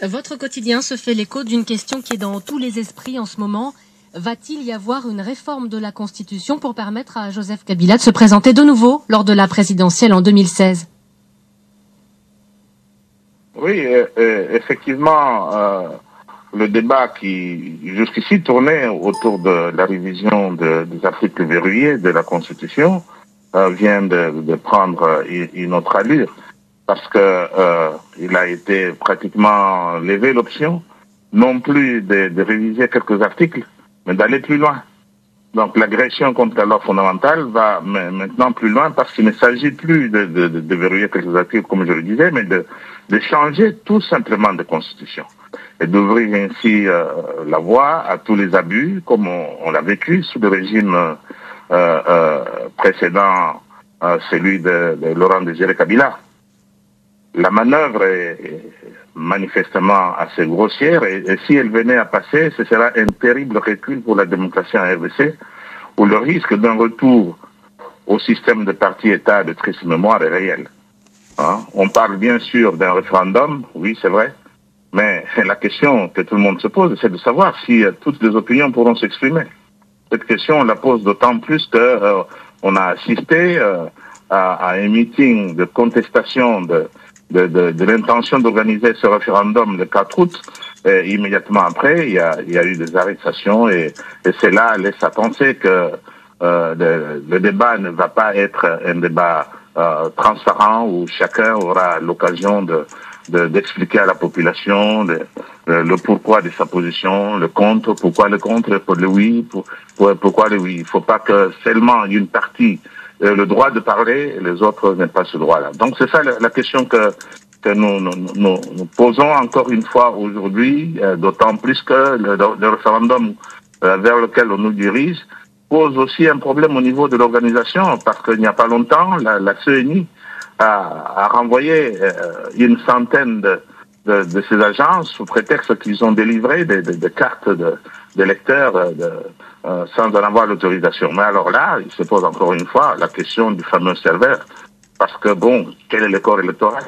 Votre quotidien se fait l'écho d'une question qui est dans tous les esprits en ce moment. Va-t-il y avoir une réforme de la Constitution pour permettre à Joseph Kabila de se présenter de nouveau lors de la présidentielle en 2016? Oui, effectivement, le débat qui jusqu'ici tournait autour de la révision des articles verrouillés de la Constitution vient de prendre une autre allure parce que il a été pratiquement levé l'option non plus de réviser quelques articles, mais d'aller plus loin. Donc l'agression contre la loi fondamentale va maintenant plus loin parce qu'il ne s'agit plus de verrouiller quelques articles, comme je le disais, mais de changer tout simplement de constitution et d'ouvrir ainsi la voie à tous les abus, comme on l'a vécu sous le régime précédent, celui de Laurent Désiré Kabila. La manœuvre est manifestement assez grossière et si elle venait à passer, ce sera un terrible recul pour la démocratie en RDC, où le risque d'un retour au système de parti-État de triste mémoire est réel. Hein? On parle bien sûr d'un référendum, oui c'est vrai, mais la question que tout le monde se pose, c'est de savoir si toutes les opinions pourront s'exprimer. Cette question, on la pose d'autant plus que on a assisté à un meeting de contestation de l'intention d'organiser ce référendum le 4 août. Et immédiatement après, il y a eu des arrestations et cela laisse à penser que le débat ne va pas être un débat transparent où chacun aura l'occasion d'expliquer à la population le pourquoi de sa position, le contre, pourquoi le contre, pour le oui, pourquoi le oui. Il ne faut pas que seulement une partie le droit de parler et les autres n'aient pas ce droit-là. Donc c'est ça la question que nous posons encore une fois aujourd'hui, d'autant plus que le référendum vers lequel on nous dirige pose aussi un problème au niveau de l'organisation, parce qu'il n'y a pas longtemps, la CENI a renvoyé une centaine de ces agences sous prétexte qu'ils ont délivré des cartes d'électeurs sans en avoir l'autorisation. Mais alors là, il se pose encore une fois la question du fameux serveur, parce que bon, quel est le corps électoral?